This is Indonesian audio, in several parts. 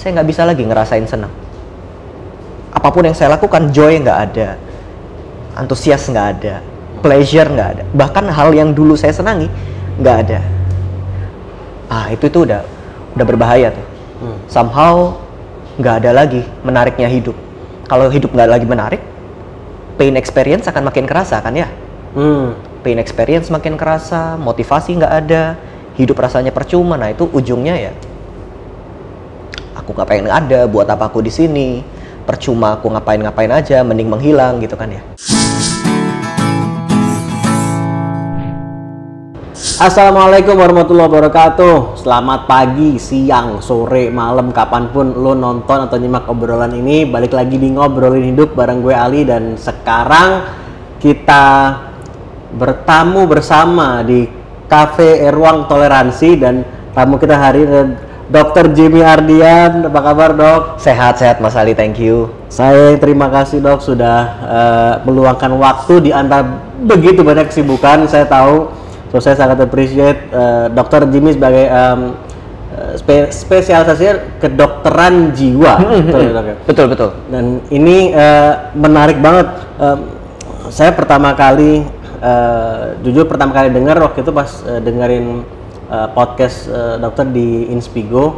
saya nggak bisa lagi ngerasain senang. Apapun yang saya lakukan, joy nggak ada, antusias nggak ada, pleasure nggak ada. Bahkan hal yang dulu saya senangi nggak ada. Itu udah berbahaya tuh. Somehow nggak ada lagi menariknya hidup. Kalau hidup nggak lagi menarik, pain experience akan makin kerasa kan ya. Pain experience makin kerasa, motivasi nggak ada, hidup rasanya percuma. Nah itu ujungnya ya, aku nggak pengen ada, buat apa aku di sini, percuma aku ngapain aja, mending menghilang gitu kan ya. Assalamualaikum warahmatullahi wabarakatuh. Selamat pagi, siang, sore, malam, kapanpun lo nonton atau nyimak obrolan ini. Balik lagi di Ngobrolin Hidup bareng gue Ali. Dan sekarang kita bertamu bersama di Cafe Ruang Toleransi. Dan tamu kita hari ini Dr. Jimmy Ardian. Apa kabar dok? Sehat-sehat Mas Ali, thank you. Saya terima kasih dok sudah meluangkan waktu di antara begitu banyak kesibukan. Saya tahu. So saya sangat appreciate Dr. Jimmy sebagai spesialisasinya kedokteran jiwa. Betul. Dan ini menarik banget. Saya pertama kali jujur pertama kali dengar waktu itu pas dengerin podcast dokter di Inspigo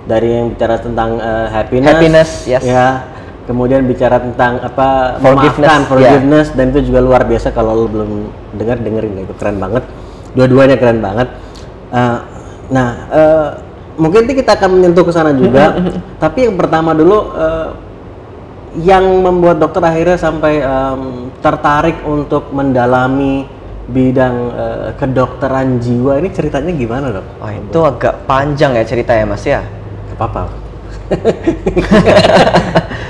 dari yang bicara tentang happiness, yes. Ya. Kemudian bicara tentang apa forgiveness, dan itu juga luar biasa. Kalau lo belum dengerin itu keren banget, dua-duanya keren banget. Mungkin kita akan menyentuh ke sana juga. Tapi yang pertama dulu, yang membuat dokter akhirnya sampai tertarik untuk mendalami bidang kedokteran jiwa ini, ceritanya gimana dok? Itu agak panjang ya ceritanya Mas ya. Gak apa-apa.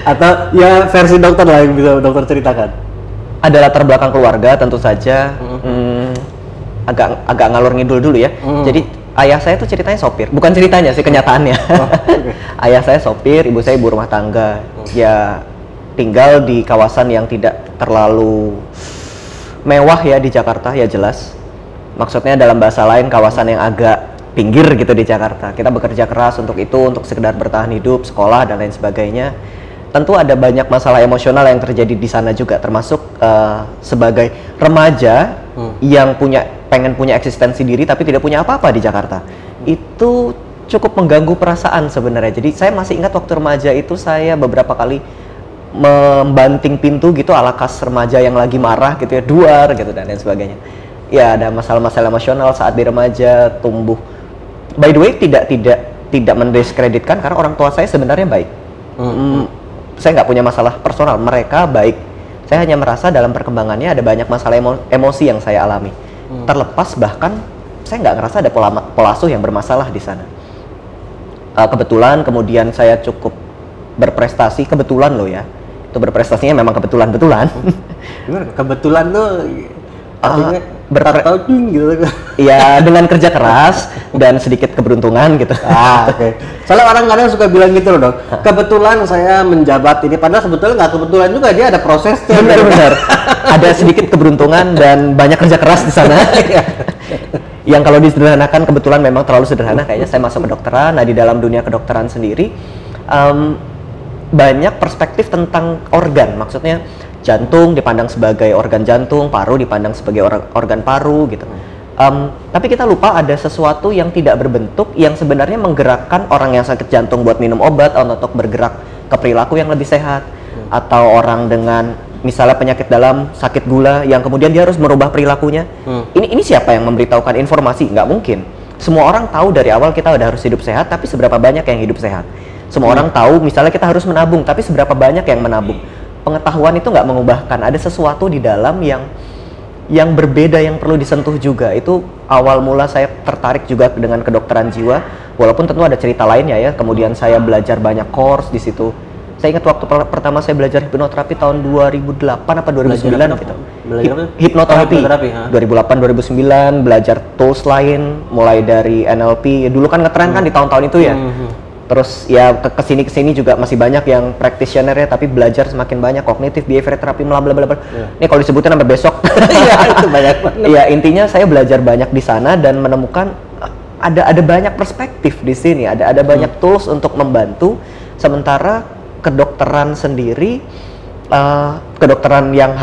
Atau ya versi dokter lah yang bisa dokter ceritakan. Ada latar belakang keluarga tentu saja. Agak ngalor ngidul dulu ya. Jadi ayah saya tuh ceritanya sopir, bukan ceritanya sih, kenyataannya. Okay. Ayah saya sopir, ibu saya ibu rumah tangga. Ya tinggal di kawasan yang tidak terlalu mewah ya di Jakarta, ya jelas. Maksudnya dalam bahasa lain kawasan yang agak pinggir gitu di Jakarta. Kita bekerja keras untuk itu, untuk sekedar bertahan hidup, sekolah dan lain sebagainya. Tentu ada banyak masalah emosional yang terjadi di sana juga, termasuk sebagai remaja yang pengen punya eksistensi diri tapi tidak punya apa-apa di Jakarta. Itu cukup mengganggu perasaan sebenarnya. Jadi saya masih ingat waktu remaja itu saya beberapa kali membanting pintu gitu ala khas remaja yang lagi marah gitu ya, duar gitu dan lain sebagainya. Ya ada masalah-masalah emosional saat di remaja tumbuh. By the way, tidak mendiskreditkan karena orang tua saya sebenarnya baik. Saya nggak punya masalah personal, mereka baik. Saya hanya merasa dalam perkembangannya ada banyak masalah emosi yang saya alami. Terlepas bahkan saya nggak ngerasa ada pola asuh yang bermasalah di sana. Kebetulan kemudian saya cukup berprestasi, kebetulan loh ya. Itu berprestasinya memang kebetulan-betulan. Gimana? Kebetulan tuh artinya gitu. Ya dengan kerja keras dan sedikit keberuntungan gitu. Oke. Soalnya orang kadang suka bilang gitu loh dok. Kebetulan saya menjabat ini, padahal sebetulnya nggak kebetulan juga, dia ada prosesnya. Benar. Ada sedikit keberuntungan dan banyak kerja keras di sana. Yang kalau disederhanakan kebetulan memang terlalu sederhana. Kayaknya saya masuk kedokteran. Nah di dalam dunia kedokteran sendiri banyak perspektif tentang organ. Maksudnya jantung dipandang sebagai organ jantung, paru dipandang sebagai organ paru gitu. Tapi kita lupa ada sesuatu yang tidak berbentuk yang sebenarnya menggerakkan orang yang sakit jantung buat minum obat atau untuk bergerak ke perilaku yang lebih sehat. Atau orang dengan misalnya penyakit dalam, sakit gula yang kemudian dia harus merubah perilakunya. Ini siapa yang memberitahukan informasi? Nggak mungkin. Semua orang tahu dari awal kita udah harus hidup sehat, tapi seberapa banyak yang hidup sehat? Semua orang tahu misalnya kita harus menabung, tapi seberapa banyak yang menabung? Pengetahuan itu nggak mengubahkan, ada sesuatu di dalam yang berbeda yang perlu disentuh juga. Itu awal mula saya tertarik juga dengan kedokteran jiwa, walaupun tentu ada cerita lainnya ya. Kemudian saya belajar banyak course di situ. Saya ingat waktu pertama saya belajar hipnoterapi tahun 2008 apa 2009 gitu. Hipnoterapi 2008 2009, belajar tools lain mulai dari NLP. Dulu kan ngetren kan di tahun-tahun itu ya. Terus ya kesini juga masih banyak yang practitioner ya, tapi belajar semakin banyak, kognitif, behavior therapy, bla bla bla. Ini kalau disebutin sampai besok. Iya, itu banyak banget. Ya intinya saya belajar banyak di sana dan menemukan ada banyak perspektif di sini, ada banyak tools untuk membantu. Sementara kedokteran sendiri, kedokteran yang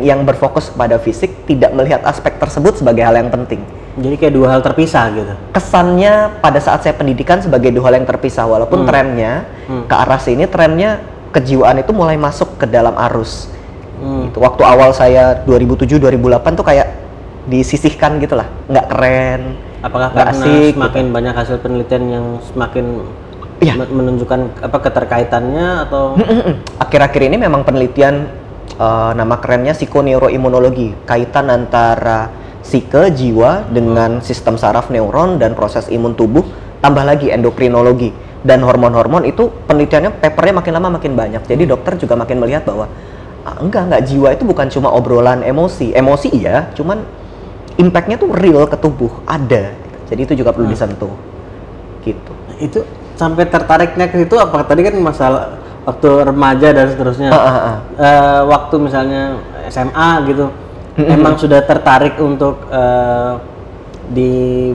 yang berfokus pada fisik tidak melihat aspek tersebut sebagai hal yang penting. Jadi kayak dua hal terpisah gitu. Kesannya pada saat saya pendidikan sebagai dua hal yang terpisah, walaupun trennya ke arah sini, trennya kejiwaan itu mulai masuk ke dalam arus. Gitu. Waktu awal saya 2007-2008 tuh kayak disisihkan gitu lah, nggak keren. Apakah nggak karena asik, semakin gitu. banyak hasil penelitian yang semakin menunjukkan apa keterkaitannya atau? Akhir-akhir ini memang penelitian, nama kerennya psikoneuroimunologi, kaitan antara psike, jiwa dengan sistem saraf neuron dan proses imun tubuh, tambah lagi endokrinologi dan hormon-hormon. Itu penelitiannya, papernya makin lama makin banyak. Jadi dokter juga makin melihat bahwa enggak, jiwa itu bukan cuma obrolan emosi iya, cuman impactnya tuh real ke tubuh, ada. Jadi itu juga perlu disentuh gitu. Itu sampai tertariknya ke situ apa tadi kan masalah waktu remaja dan seterusnya. Waktu misalnya SMA gitu, emang sudah tertarik untuk di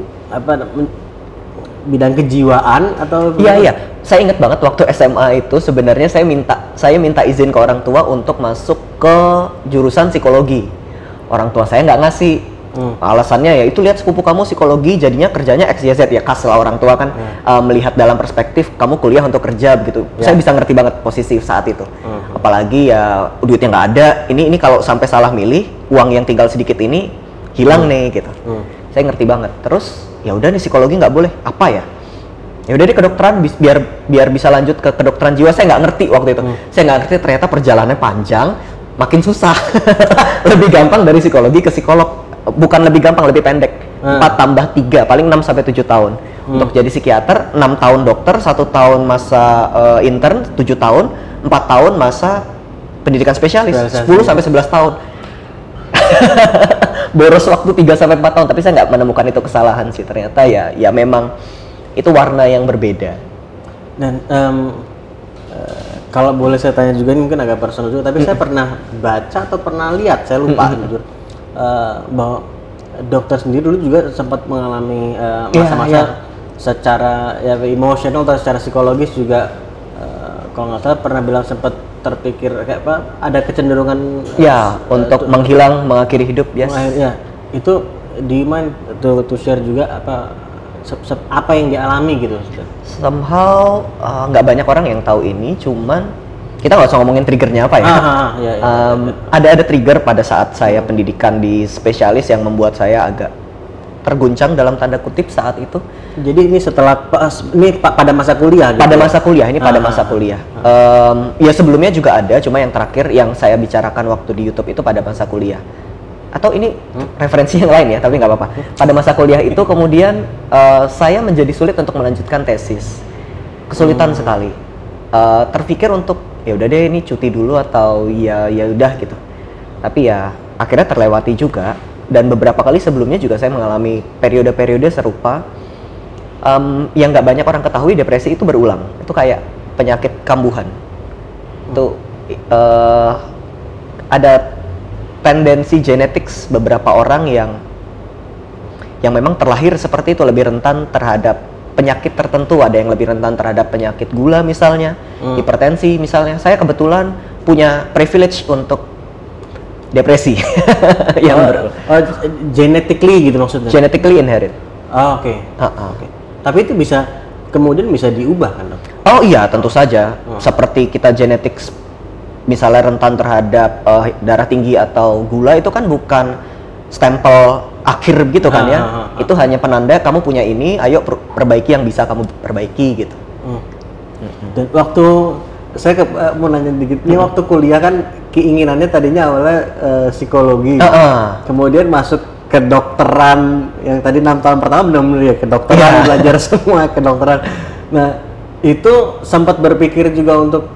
bidang kejiwaan atau? Iya. Saya ingat banget waktu SMA itu sebenarnya saya minta izin ke orang tua untuk masuk ke jurusan psikologi. Orang tua saya nggak ngasih. Alasannya ya itu, lihat sepupu kamu psikologi jadinya kerjanya XYZ, ya khas lah orang tua kan. Melihat dalam perspektif kamu kuliah untuk kerja begitu. Saya bisa ngerti banget posisi saat itu. Apalagi ya duitnya nggak ada, ini kalau sampai salah milih, uang yang tinggal sedikit ini hilang nih gitu. Saya ngerti banget. Terus ya udah nih, psikologi nggak boleh, apa ya? Ya udah deh kedokteran, biar bisa lanjut ke kedokteran jiwa. Saya nggak ngerti waktu itu. Saya nggak ngerti ternyata perjalanannya panjang, makin susah. Lebih gampang dari psikologi ke psikolog. Bukan lebih gampang, lebih pendek. 4 tambah 3, paling 6 sampai 7 tahun. Untuk jadi psikiater, 6 tahun dokter, 1 tahun masa intern, 7 tahun, 4 tahun masa pendidikan spesialis, 10 sampai 11 tahun. Boros waktu 3 sampai 4 tahun, tapi saya nggak menemukan itu kesalahan sih. Ternyata ya memang itu warna yang berbeda. Dan kalau boleh saya tanya juga, ini mungkin agak personal juga, tapi saya pernah baca atau pernah lihat, saya lupa jujur, bahwa dokter sendiri dulu juga sempat mengalami masa-masa secara emosional atau secara psikologis juga, kalau nggak salah pernah bilang sempat terpikir kayak apa, ada kecenderungan untuk mengakhiri hidup. Itu di mind to share juga apa yang dialami gitu. Somehow nggak banyak orang yang tahu ini, cuman kita nggak usah ngomongin triggernya apa ya. Ada trigger pada saat saya pendidikan di spesialis yang membuat saya agak terguncang dalam tanda kutip saat itu. Jadi ini pada masa kuliah gitu? Pada masa kuliah, pada masa kuliah. Ya sebelumnya juga ada, cuma yang terakhir yang saya bicarakan waktu di YouTube itu pada masa kuliah. Atau ini referensi yang lain ya, tapi nggak apa-apa. Pada masa kuliah itu kemudian saya menjadi sulit untuk melanjutkan tesis. Kesulitan sekali. Terpikir untuk ya udah deh ini cuti dulu atau ya udah gitu. Tapi ya akhirnya terlewati juga, dan beberapa kali sebelumnya juga saya mengalami periode-periode serupa. Yang nggak banyak orang ketahui, depresi itu berulang. Itu kayak penyakit kambuhan. Itu ada tendensi genetik beberapa orang yang memang terlahir seperti itu, lebih rentan terhadap penyakit tertentu. Ada yang lebih rentan terhadap penyakit gula misalnya, hipertensi misalnya. Saya kebetulan punya privilege untuk depresi. Genetically gitu maksudnya? Genetically inherit. Oke. Tapi itu kemudian bisa diubah kan, dok? Oh iya, tentu saja. Seperti kita genetik misalnya rentan terhadap darah tinggi atau gula, itu kan bukan stempel akhir gitu kan ya. Itu hanya penanda kamu punya ini, ayo perbaiki yang bisa kamu perbaiki gitu. Dan waktu saya mau nanya dikit, ini waktu kuliah kan keinginannya tadinya awalnya psikologi, kemudian masuk kedokteran yang tadi 6 tahun pertama benar-benar ya kedokteran, belajar semua kedokteran. Nah itu sempat berpikir juga untuk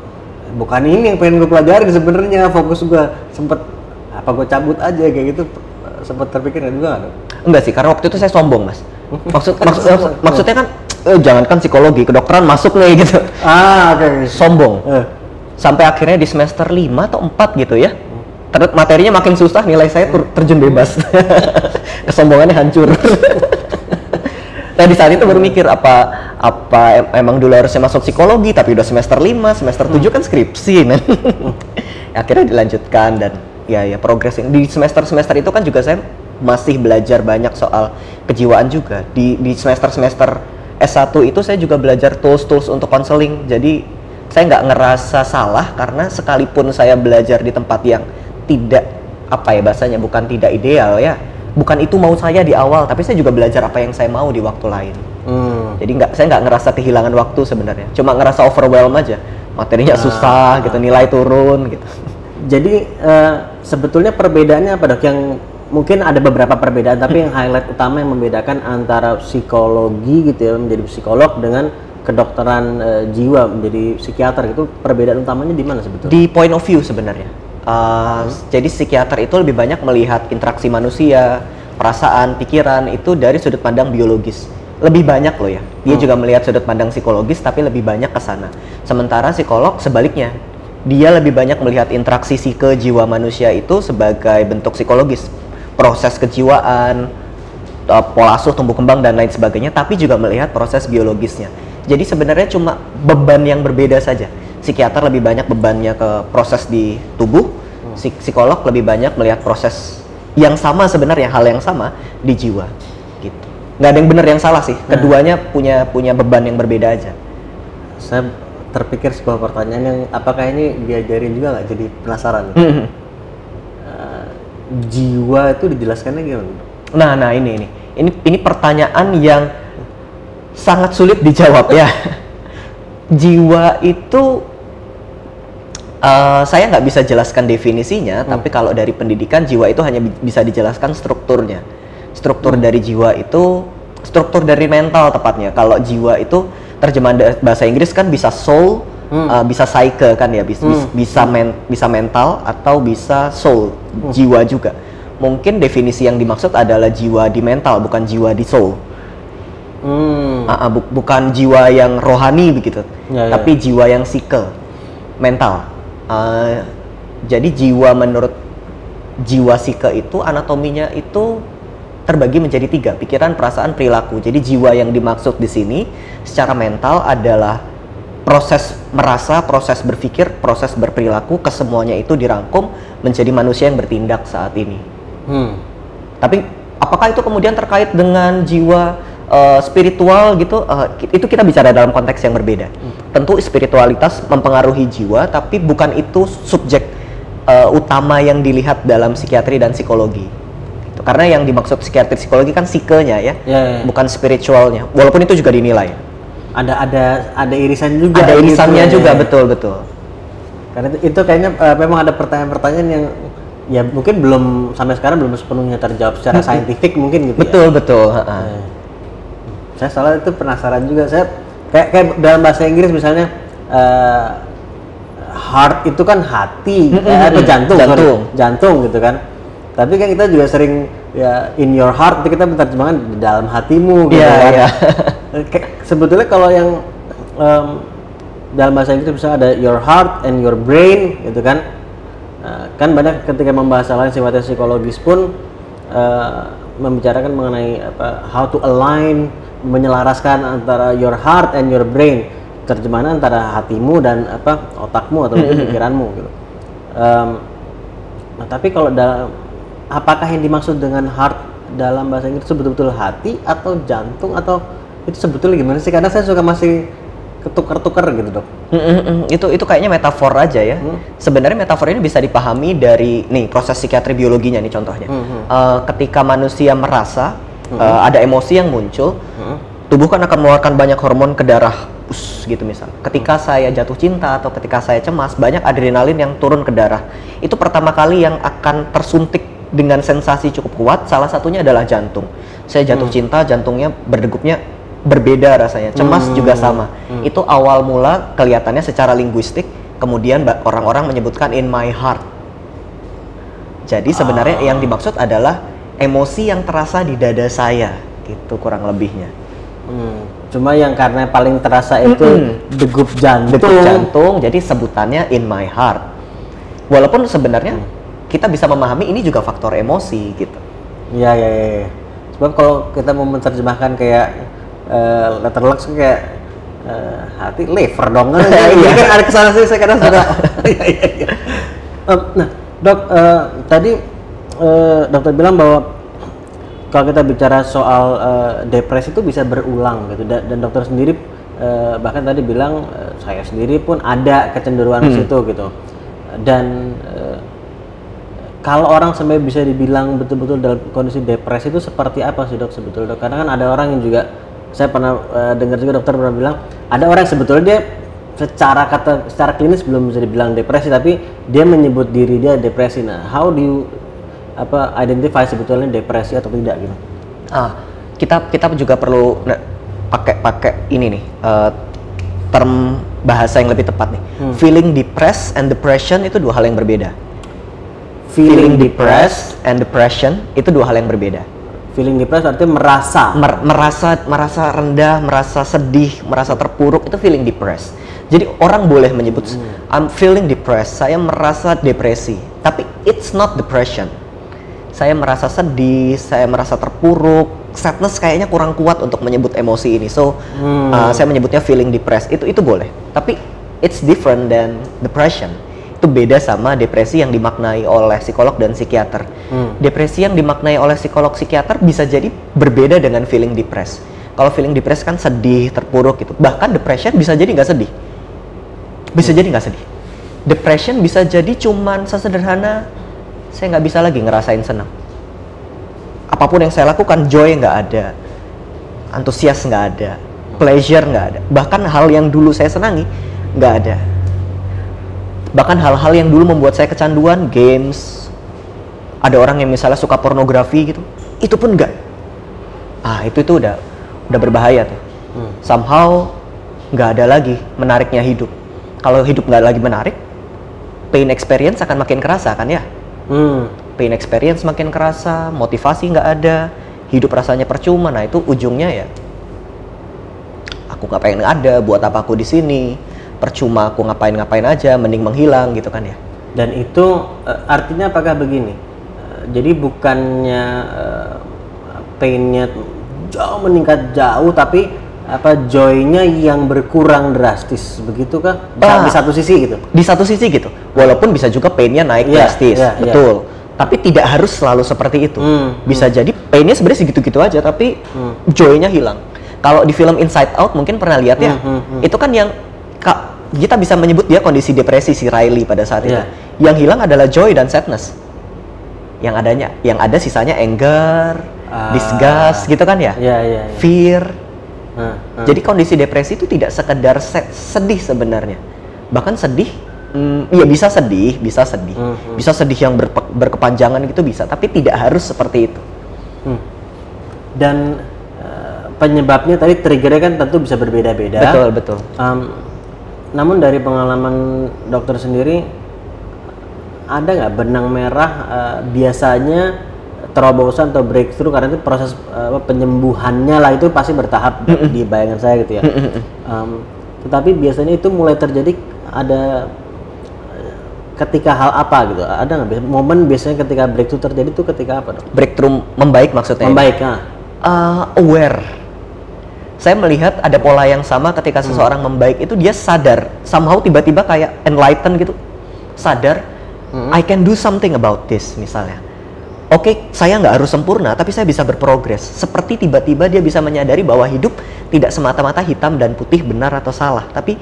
bukan ini yang pengen gue pelajarin sebenarnya, fokus gue sempet apa gue cabut aja kayak gitu, sempat terpikir juga nggak? Enggak sih, karena waktu itu saya sombong mas. Maksudnya kan jangankan psikologi, kedokteran masuk nih gitu. Oke. Sombong. Sampai akhirnya di semester 5 atau 4 gitu ya. Materinya makin susah, nilai saya terjun bebas. Kesombongannya hancur. Nah di saat itu baru mikir emang dulu harusnya masuk psikologi tapi udah semester 5, semester 7 kan skripsi men. Akhirnya dilanjutkan dan ya progressing. Di semester itu kan juga saya masih belajar banyak soal kejiwaan juga. Di semester S1 itu saya juga belajar tools untuk konseling. Jadi saya nggak ngerasa salah karena sekalipun saya belajar di tempat yang tidak bahasanya bukan tidak ideal ya. Bukan itu mau saya di awal, tapi saya juga belajar apa yang saya mau di waktu lain. Jadi saya nggak ngerasa kehilangan waktu sebenarnya. Cuma ngerasa overwhelm aja. Materinya susah gitu, nilai turun gitu. Jadi sebetulnya perbedaannya apa dok? Yang mungkin ada beberapa perbedaan, tapi yang highlight utama yang membedakan antara psikologi gitu ya, menjadi psikolog dengan kedokteran jiwa menjadi psikiater, itu perbedaan utamanya di mana sebetulnya? Di point of view sebenarnya. Jadi psikiater itu lebih banyak melihat interaksi manusia, perasaan, pikiran itu dari sudut pandang biologis. Lebih banyak loh ya. Dia juga melihat sudut pandang psikologis tapi lebih banyak ke sana. Sementara psikolog sebaliknya. Dia lebih banyak melihat interaksi psike jiwa manusia itu sebagai bentuk psikologis. Proses kejiwaan, pola asuh, tumbuh kembang dan lain sebagainya, tapi juga melihat proses biologisnya. Jadi sebenarnya cuma beban yang berbeda saja. Psikiater lebih banyak bebannya ke proses di tubuh, psikolog lebih banyak melihat proses yang sama sebenarnya, hal yang sama di jiwa gitu. Nggak ada yang benar yang salah sih, keduanya punya beban yang berbeda aja. Saya terpikir sebuah pertanyaan yang apakah ini diajarin juga nggak, jadi penasaran. Jiwa itu dijelaskannya gimana? Nah ini pertanyaan yang sangat sulit dijawab ya. Jiwa itu saya nggak bisa jelaskan definisinya, tapi kalau dari pendidikan jiwa itu hanya bisa dijelaskan strukturnya. Struktur dari jiwa itu struktur dari mental tepatnya. Kalau jiwa itu terjemahan bahasa Inggris kan bisa soul, bisa psyche kan ya, bisa mental atau bisa soul, jiwa juga. Mungkin definisi yang dimaksud adalah jiwa di mental, bukan jiwa di soul. Bukan jiwa yang rohani begitu, tapi jiwa yang psyche, mental. Jadi jiwa menurut jiwa psyche itu anatominya itu terbagi menjadi 3, pikiran, perasaan, perilaku. Jadi jiwa yang dimaksud di sini secara mental adalah proses merasa, proses berpikir, proses berperilaku, kesemuanya itu dirangkum menjadi manusia yang bertindak saat ini. Tapi apakah itu kemudian terkait dengan jiwa spiritual gitu? Itu kita bicara dalam konteks yang berbeda. Tentu spiritualitas mempengaruhi jiwa, tapi bukan itu subjek utama yang dilihat dalam psikiatri dan psikologi. Gitu. Karena yang dimaksud psikiatri psikologi kan psikenya ya, bukan spiritualnya. Walaupun itu juga dinilai. Ada irisan juga. Ada irisannya gitu, juga, betul. Karena itu kayaknya memang ada pertanyaan-pertanyaan yang ya mungkin belum sampai sekarang belum sepenuhnya terjawab secara saintifik mungkin gitu. Betul. Saya salah itu penasaran juga. Saya kayak dalam bahasa Inggris misalnya heart itu kan hati, atau jantung gitu kan. Tapi kan kita juga sering ya in your heart, itu kita menerjemahkan di dalam hatimu gitu kan. Sebetulnya kalau yang dalam bahasa Inggris bisa ada your heart and your brain gitu kan. Kan banyak ketika membahas hal yang sifatnya psikologis pun membicarakan mengenai how to align, menyelaraskan antara your heart and your brain, terjemahan antara hatimu dan otakmu atau pikiranmu gitu. Nah, tapi kalau apakah yang dimaksud dengan heart dalam bahasa Inggris itu betul-betul hati atau jantung, atau itu sebetulnya gimana sih? Karena saya suka masih ketukar-tukar gitu dok. Itu kayaknya metafor aja ya. Sebenarnya metafor ini bisa dipahami dari proses psikiatri biologinya nih contohnya. Ketika manusia merasa ada emosi yang muncul, tubuh kan akan mengeluarkan banyak hormon ke darah, gitu misal. Ketika saya jatuh cinta atau ketika saya cemas, banyak adrenalin yang turun ke darah. Itu pertama kali yang akan tersuntik dengan sensasi cukup kuat. Salah satunya adalah jantung. Saya jatuh cinta, jantungnya berdegupnya berbeda rasanya. Cemas juga sama. Itu awal mula kelihatannya secara linguistik. Kemudian orang-orang menyebutkan in my heart. Jadi sebenarnya yang dimaksud adalah emosi yang terasa di dada saya, gitu kurang lebihnya. Cuma yang karena paling terasa itu degup jantung, jadi sebutannya in my heart. Walaupun sebenarnya kita bisa memahami ini juga faktor emosi gitu. Iya. Sebab kalau kita mau menerjemahkan kayak letterbox kayak hati liver dong kan. Iya kan ada kesana sih saya kadang sudah. Iya. Nah dok, tadi dokter bilang bahwa kalau kita bicara soal depresi itu bisa berulang gitu, dan dokter sendiri bahkan tadi bilang saya sendiri pun ada kecenderungan ke situ gitu. Dan kalau orang sampai bisa dibilang betul-betul dalam kondisi depresi itu seperti apa sih dok sebetulnya dok? Karena kan ada orang yang juga, saya pernah dengar juga dokter pernah bilang ada orang yang sebetulnya dia secara klinis belum bisa dibilang depresi, tapi dia menyebut diri dia depresi. Nah, how do you identify sebetulnya depresi atau tidak gitu? Kita juga perlu pakai ini nih term bahasa yang lebih tepat nih. Feeling depressed and depression itu dua hal yang berbeda. Feeling depressed and depression itu dua hal yang berbeda. Feeling depressed artinya merasa rendah, merasa sedih, merasa terpuruk, itu feeling depressed. Jadi orang boleh menyebut I'm feeling depressed, saya merasa depresi, tapi it's not depression. Saya merasa sedih, saya merasa terpuruk, sadness kayaknya kurang kuat untuk menyebut emosi ini. So saya menyebutnya feeling depressed. Itu boleh, tapi it's different than depression. Itu beda sama depresi yang dimaknai oleh psikolog dan psikiater. Depresi yang dimaknai oleh psikolog psikiater bisa jadi berbeda dengan feeling depressed. Kalau feeling depressed kan sedih, terpuruk gitu. Bahkan depression bisa jadi nggak sedih. Bisa jadi nggak sedih. Depression bisa jadi cuman sesederhana saya nggak bisa lagi ngerasain senang. Apapun yang saya lakukan, joy nggak ada, antusias nggak ada, pleasure nggak ada. Bahkan hal yang dulu saya senangi nggak ada. Bahkan hal-hal yang dulu membuat saya kecanduan, games, ada orang yang misalnya suka pornografi gitu, itu pun enggak. Itu udah berbahaya tuh. Somehow nggak ada lagi menariknya hidup. Kalau hidup nggak lagi menarik, pain experience akan makin kerasa kan ya? Pain experience makin kerasa, motivasi nggak ada, hidup rasanya percuma. Nah itu ujungnya ya, aku nggak pengen ada, buat apa aku di sini? Percuma aku ngapain aja, mending menghilang gitu kan ya. Dan itu artinya apakah begini? Jadi bukannya painnya jauh meningkat jauh, tapi joy-nya yang berkurang drastis, begitu kah? Di satu sisi gitu. Di satu sisi gitu. Walaupun bisa juga painnya naik drastis, betul. Tapi tidak harus selalu seperti itu. Bisa jadi painnya sebenarnya segitu-gitu aja, tapi joy-nya hilang. Kalau di film Inside Out mungkin pernah lihat ya, itu kan yang kita bisa menyebut dia kondisi depresi si Riley pada saat itu. Yang hilang adalah joy dan sadness. Yang ada sisanya anger, disgust gitu kan ya. Fear. Jadi kondisi depresi itu tidak sekedar sedih sebenarnya. Bahkan sedih, ya bisa sedih. Bisa sedih yang berkepanjangan gitu bisa, tapi tidak harus seperti itu. Dan penyebabnya tadi triggernya kan tentu bisa berbeda-beda. Betul. Namun dari pengalaman dokter sendiri, ada nggak benang merah biasanya terobosan atau breakthrough, karena itu proses penyembuhannya lah itu pasti bertahap di bayangan saya gitu ya. Tetapi biasanya itu mulai terjadi ada ketika hal apa gitu? Ada nggak momen biasanya ketika breakthrough terjadi itu ketika apa dok? Breakthrough membaik maksudnya? Membaik, aware. Saya melihat ada pola yang sama ketika seseorang membaik itu dia sadar, somehow tiba-tiba kayak enlighten gitu, sadar, I can do something about this misalnya. Oke, saya nggak harus sempurna, tapi saya bisa berprogres. Seperti tiba-tiba dia bisa menyadari bahwa hidup tidak semata-mata hitam dan putih, benar atau salah, tapi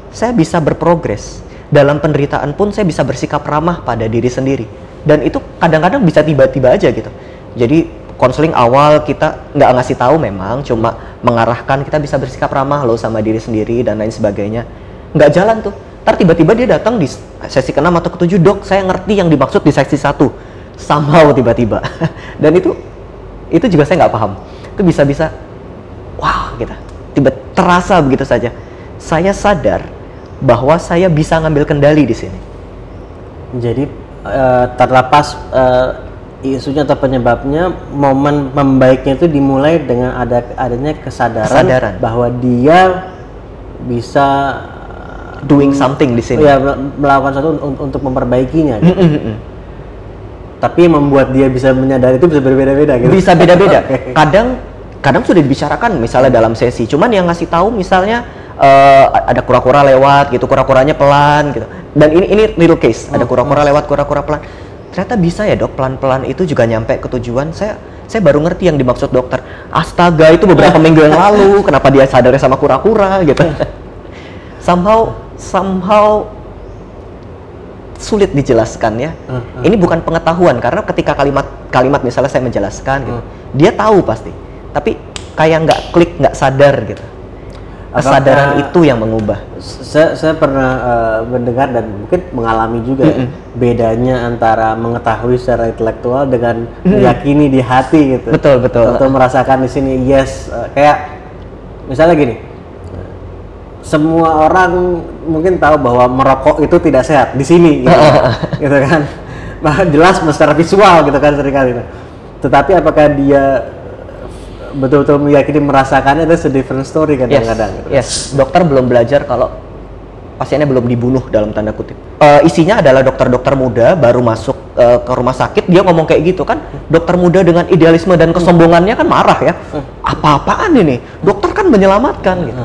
saya bisa berprogres. Dalam penderitaan pun saya bisa bersikap ramah pada diri sendiri. Dan itu kadang-kadang bisa tiba-tiba aja gitu. Jadi konseling awal kita nggak ngasih tahu, memang cuma mengarahkan kita bisa bersikap ramah loh sama diri sendiri dan lain sebagainya. Nggak jalan tuh. Ntar tiba-tiba dia datang di sesi ke-6 atau ke-7, dok saya ngerti yang dimaksud di sesi 1. Somehow tiba-tiba. Dan itu juga saya nggak paham. Itu bisa-bisa, wah gitu. Tiba terasa begitu saja. Saya sadar bahwa saya bisa ngambil kendali di sini. Jadi terlepas isunya atau penyebabnya, momen membaiknya itu dimulai dengan adanya kesadaran bahwa dia bisa doing something di sini. Ya, melakukan sesuatu untuk memperbaikinya. Gitu. Tapi membuat dia bisa menyadari itu bisa berbeda-beda gitu. Bisa beda-beda. kadang sudah dibicarakan misalnya dalam sesi, cuman yang ngasih tahu misalnya ada kura-kura lewat gitu, kura-kuranya pelan gitu. Dan ini real case, ada kura-kura lewat, kura-kura pelan. Ternyata bisa ya dok, pelan-pelan itu juga nyampe ke tujuan. Saya baru ngerti yang dimaksud dokter. Astaga, itu beberapa minggu yang lalu, kenapa dia sadarnya sama kura-kura gitu. Somehow sulit dijelaskan ya. Ini bukan pengetahuan, karena ketika kalimat misalnya saya menjelaskan gitu, dia tahu pasti. Tapi kayak nggak klik, nggak sadar gitu. Kesadaran itu yang mengubah. Saya pernah mendengar dan mungkin mengalami juga bedanya antara mengetahui secara intelektual dengan meyakini di hati gitu. Betul. Atau merasakan di sini yes, kayak misalnya gini. Semua orang mungkin tahu bahwa merokok itu tidak sehat di sini gitu, gitu kan. Nah, jelas secara visual gitu kan seringkali. Tetapi apakah dia betul-betul meyakini merasakannya, itu different story kadang-kadang. Yes, dokter belum belajar kalau pasiennya belum dibunuh dalam tanda kutip. Isinya adalah dokter-dokter muda baru masuk ke rumah sakit, dia ngomong kayak gitu kan. Dokter muda dengan idealisme dan kesombongannya kan marah ya. Apa-apaan ini? Dokter kan menyelamatkan gitu.